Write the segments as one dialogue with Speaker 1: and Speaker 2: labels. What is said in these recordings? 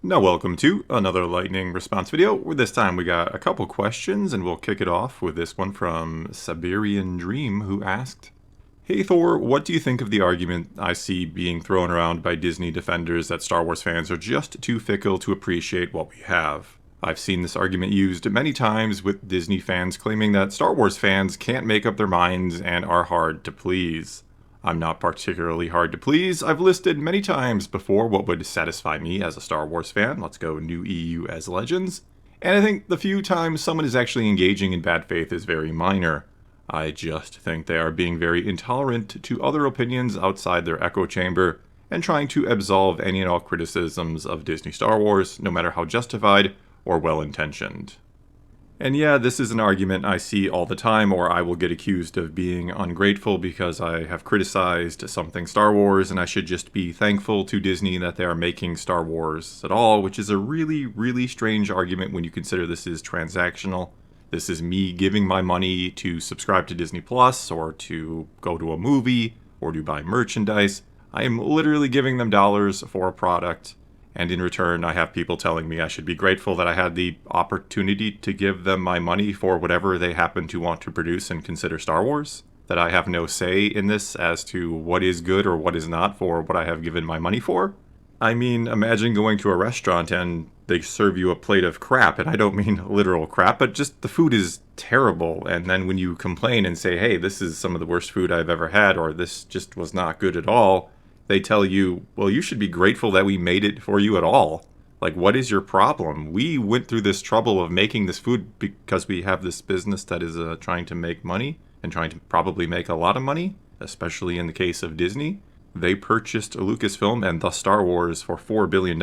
Speaker 1: Now welcome to another lightning response video, where this time we got a couple questions, and we'll kick it off with this one from Siberian Dream, who asked, "Hey Thor, what do you think of the argument I see being thrown around by Disney defenders that Star Wars fans are just too fickle to appreciate what we have? I've seen this argument used many times, with Disney fans claiming that Star Wars fans can't make up their minds and are hard to please. I'm not particularly hard to please. I've listed many times before what would satisfy me as a Star Wars fan. Let's go New EU as Legends. And I think the few times someone is actually engaging in bad faith is very minor. I just think they are being very intolerant to other opinions outside their echo chamber and trying to absolve any and all criticisms of Disney Star Wars, no matter how justified or well-intentioned." And yeah, this is an argument I see all the time, or I will get accused of being ungrateful because I have criticized something Star Wars, and I should just be thankful to Disney that they are making Star Wars at all, which is a really, really strange argument when you consider this is transactional. This is me giving my money to subscribe to Disney Plus, or to go to a movie, or to buy merchandise. I am literally giving them dollars for a product. And in return, I have people telling me I should be grateful that I had the opportunity to give them my money for whatever they happen to want to produce and consider Star Wars. That I have no say in this as to what is good or what is not for what I have given my money for. I mean, imagine going to a restaurant and they serve you a plate of crap, and I don't mean literal crap, but just the food is terrible. And then when you complain and say, hey, this is some of the worst food I've ever had, or this just was not good at all, they tell you, well, you should be grateful that we made it for you at all. Like, what is your problem? We went through this trouble of making this food because we have this business that is trying to make money, and trying to probably make a lot of money, especially in the case of Disney. They purchased Lucasfilm and thus Star Wars for $4 billion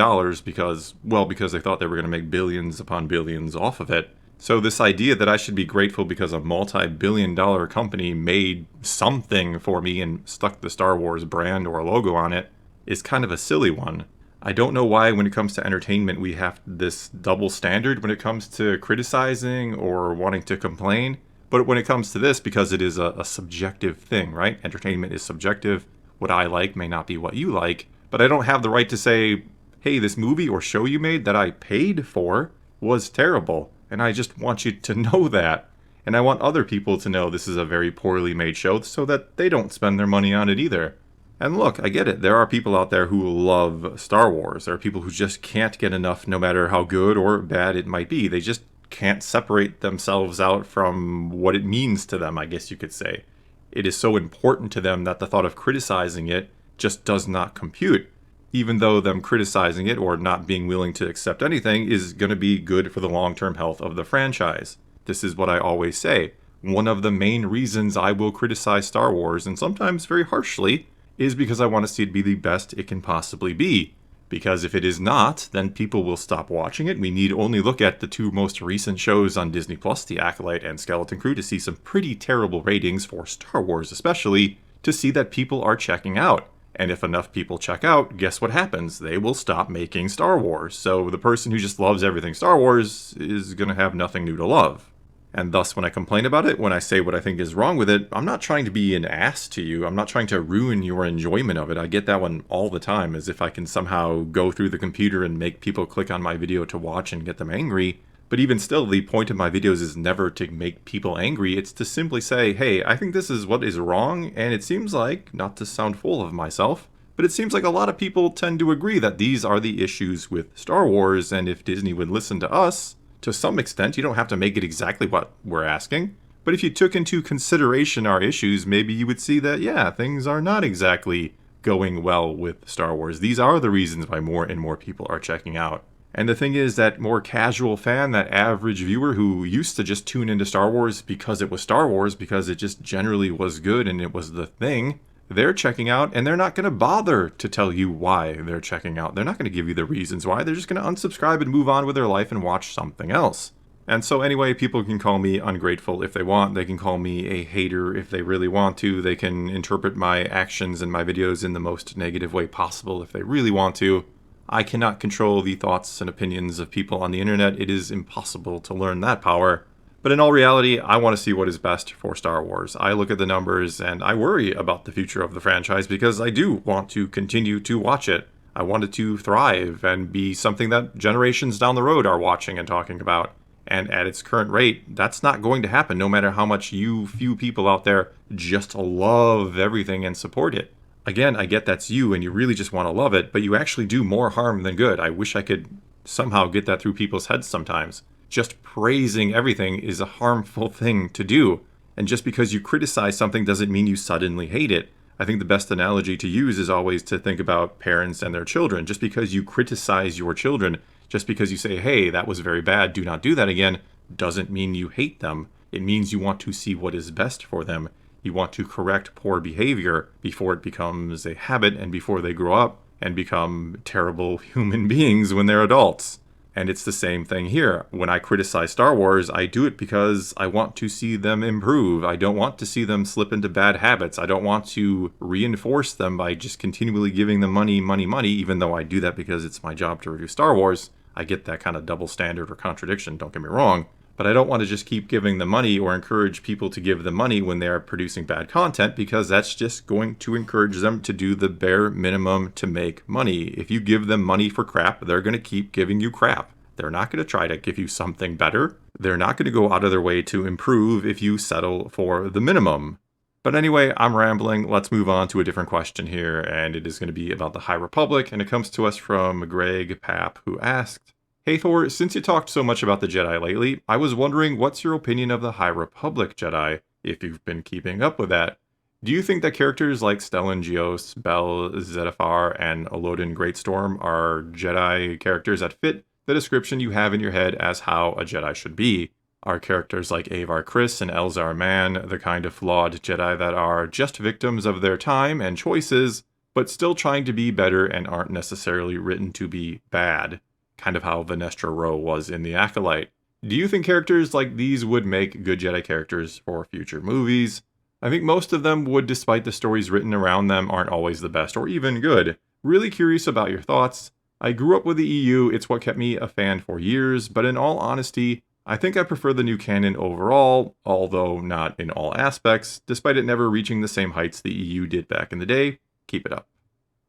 Speaker 1: because they thought they were going to make billions upon billions off of it. So this idea that I should be grateful because a multi-billion-dollar company made something for me and stuck the Star Wars brand or logo on it is kind of a silly one. I don't know why when it comes to entertainment we have this double standard when it comes to criticizing or wanting to complain. But when it comes to this, because it is a subjective thing, right? Entertainment is subjective. What I like may not be what you like. But I don't have the right to say, hey, this movie or show you made that I paid for was terrible. And I just want you to know that. And I want other people to know this is a very poorly made show so that they don't spend their money on it either. And look, I get it. There are people out there who love Star Wars. There are people who just can't get enough no matter how good or bad it might be. They just can't separate themselves out from what it means to them, I guess you could say. It is so important to them that the thought of criticizing it just does not compute. Even though them criticizing it or not being willing to accept anything is going to be good for the long-term health of the franchise. This is what I always say. One of the main reasons I will criticize Star Wars, and sometimes very harshly, is because I want to see it be the best it can possibly be. Because if it is not, then people will stop watching it. We need only look at the two most recent shows on Disney Plus, The Acolyte and Skeleton Crew, to see some pretty terrible ratings for Star Wars especially, to see that people are checking out. And if enough people check out, guess what happens? They will stop making Star Wars. So the person who just loves everything Star Wars is going to have nothing new to love. And thus, when I complain about it, when I say what I think is wrong with it, I'm not trying to be an ass to you. I'm not trying to ruin your enjoyment of it. I get that one all the time, as if I can somehow go through the computer and make people click on my video to watch and get them angry. But even still, the point of my videos is never to make people angry. It's to simply say, hey, I think this is what is wrong, and it seems like, not to sound full of myself, but it seems like a lot of people tend to agree that these are the issues with Star Wars, and if Disney would listen to us, to some extent, you don't have to make it exactly what we're asking, but if you took into consideration our issues, maybe you would see that, yeah, things are not exactly going well with Star Wars. These are the reasons why more and more people are checking out. And the thing is, that more casual fan, that average viewer who used to just tune into Star Wars because it was Star Wars, because it just generally was good and it was the thing, they're checking out, and they're not going to bother to tell you why they're checking out. They're not going to give you the reasons why. They're just going to unsubscribe and move on with their life and watch something else. And so anyway, people can call me ungrateful if they want. They can call me a hater if they really want to. They can interpret my actions and my videos in the most negative way possible if they really want to. I cannot control the thoughts and opinions of people on the internet. It is impossible to learn that power. But in all reality, I want to see what is best for Star Wars. I look at the numbers and I worry about the future of the franchise because I do want to continue to watch it. I want it to thrive and be something that generations down the road are watching and talking about. And at its current rate, that's not going to happen no matter how much you few people out there just love everything and support it. Again, I get that's you and you really just want to love it, but you actually do more harm than good. I wish I could somehow get that through people's heads sometimes. Just praising everything is a harmful thing to do. And just because you criticize something doesn't mean you suddenly hate it. I think the best analogy to use is always to think about parents and their children. Just because you criticize your children, just because you say, hey, that was very bad, do not do that again, doesn't mean you hate them. It means you want to see what is best for them. You want to correct poor behavior before it becomes a habit and before they grow up and become terrible human beings when they're adults. And it's the same thing here. When I criticize Star Wars, I do it because I want to see them improve. I don't want to see them slip into bad habits. I don't want to reinforce them by just continually giving them money, even though I do that because it's my job to review Star Wars. I get that kind of double standard or contradiction, don't get me wrong. But I don't want to just keep giving them money or encourage people to give them money when they're producing bad content, because that's just going to encourage them to do the bare minimum to make money. If you give them money for crap, they're going to keep giving you crap. They're not going to try to give you something better. They're not going to go out of their way to improve if you settle for the minimum. But anyway, I'm rambling. Let's move on to a different question here, and it is going to be about the High Republic, and it comes to us from Greg Papp, who asked, Hey Thor, since you talked so much about the Jedi lately, I was wondering what's your opinion of the High Republic Jedi, if you've been keeping up with that. Do you think that characters like Stellan Gios, Bel Zettifar, and Olodin Greatstorm are Jedi characters that fit the description you have in your head as how a Jedi should be? Are characters like Avar Kriss and Elzar Mann the kind of flawed Jedi that are just victims of their time and choices, but still trying to be better and aren't necessarily written to be bad? Kind of how Vanestra Rowe was in The Acolyte. Do you think characters like these would make good Jedi characters for future movies? I think most of them would, despite the stories written around them aren't always the best or even good. Really curious about your thoughts. I grew up with the EU, it's what kept me a fan for years, but in all honesty, I think I prefer the new canon overall, although not in all aspects, despite it never reaching the same heights the EU did back in the day. Keep it up.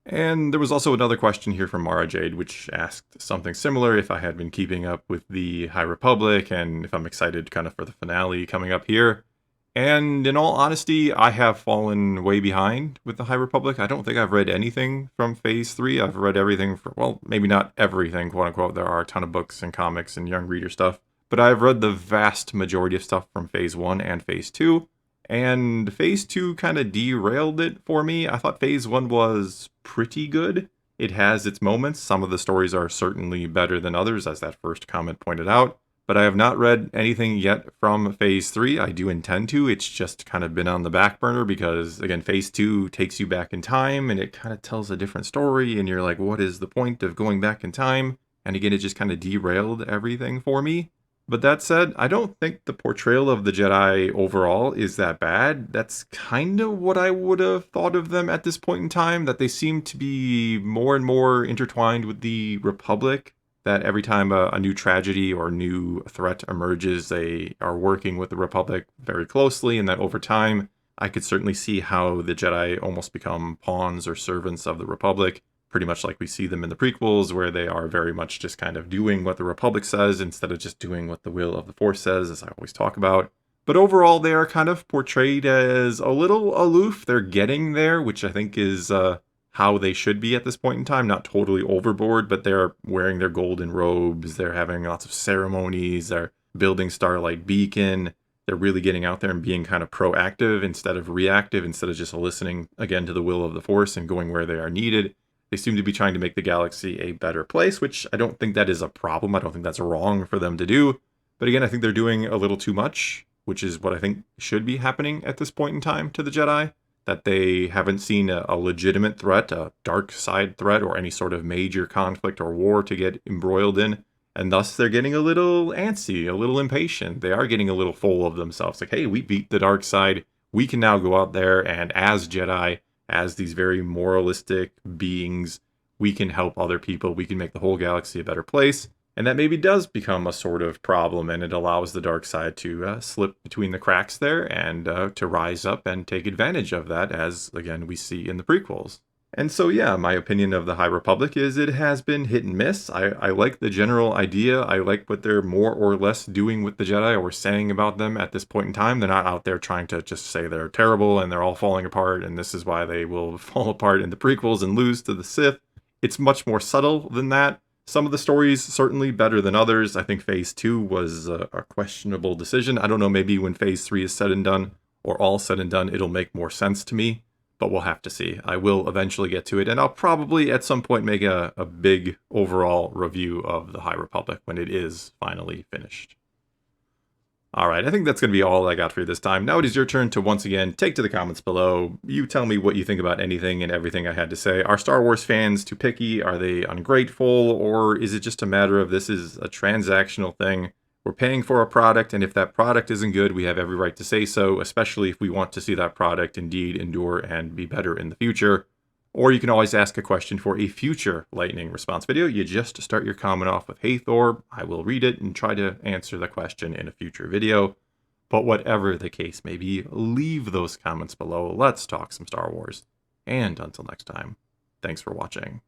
Speaker 1: And there was also another question here from Mara Jade, which asked something similar, if I had been keeping up with the High Republic, and if I'm excited kind of for the finale coming up here. And in all honesty, I have fallen way behind with the High Republic. I don't think I've read anything from Phase 3. I've read everything from, well, maybe not everything, quote unquote. There are a ton of books and comics and young reader stuff. But I've read the vast majority of stuff from Phase 1 and Phase 2. And Phase 2 kind of derailed it for me. I thought Phase 1 was pretty good. It has its moments. Some of the stories are certainly better than others, as that first comment pointed out. But I have not read anything yet from Phase 3. I do intend to. It's just kind of been on the back burner because, again, Phase 2 takes you back in time and it kind of tells a different story. And you're like, what is the point of going back in time? And again, it just kind of derailed everything for me. But that said, I don't think the portrayal of the Jedi overall is that bad. That's kind of what I would have thought of them at this point in time, that they seem to be more and more intertwined with the Republic, that every time a new tragedy or new threat emerges, they are working with the Republic very closely, and that over time, I could certainly see how the Jedi almost become pawns or servants of the Republic, pretty much like we see them in the prequels, where they are very much just kind of doing what the Republic says instead of just doing what the will of the Force says, as I always talk about. But overall, they are kind of portrayed as a little aloof. They're getting there, which I think is how they should be at this point in time. Not totally overboard, but they're wearing their golden robes. They're having lots of ceremonies. They're building Starlight Beacon. They're really getting out there and being kind of proactive instead of reactive, instead of just listening, again, to the will of the Force and going where they are needed. They seem to be trying to make the galaxy a better place, which I don't think that is a problem. I don't think that's wrong for them to do. But again, I think they're doing a little too much, which is what I think should be happening at this point in time to the Jedi. That they haven't seen a legitimate threat, a dark side threat, or any sort of major conflict or war to get embroiled in. And thus they're getting a little antsy, a little impatient. They are getting a little full of themselves. Like, hey, we beat the dark side. We can now go out there and as Jedi, as these very moralistic beings, we can help other people. We can make the whole galaxy a better place. And that maybe does become a sort of problem, and it allows the dark side to slip between the cracks there and to rise up and take advantage of that, as, again, we see in the prequels. And so, yeah, my opinion of the High Republic is it has been hit and miss. I like the general idea. I like what they're more or less doing with the Jedi or saying about them at this point in time. They're not out there trying to just say they're terrible and they're all falling apart and this is why they will fall apart in the prequels and lose to the Sith. It's much more subtle than that. Some of the stories certainly better than others. I think Phase 2 was a questionable decision. I don't know, maybe when Phase 3 is said and done, or all said and done, it'll make more sense to me. But we'll have to see. I will eventually get to it, and I'll probably at some point make a big overall review of the High Republic when it is finally finished. Alright, I think that's going to be all I got for you this time. Now it is your turn to once again take to the comments below. You tell me what you think about anything and everything I had to say. Are Star Wars fans too picky? Are they ungrateful? Or is it just a matter of this is a transactional thing? We're paying for a product, and if that product isn't good, we have every right to say so, especially if we want to see that product indeed endure and be better in the future. Or you can always ask a question for a future lightning response video. You just start your comment off with, "Hey Thor," I will read it and try to answer the question in a future video. But whatever the case may be, leave those comments below. Let's talk some Star Wars. And until next time, thanks for watching.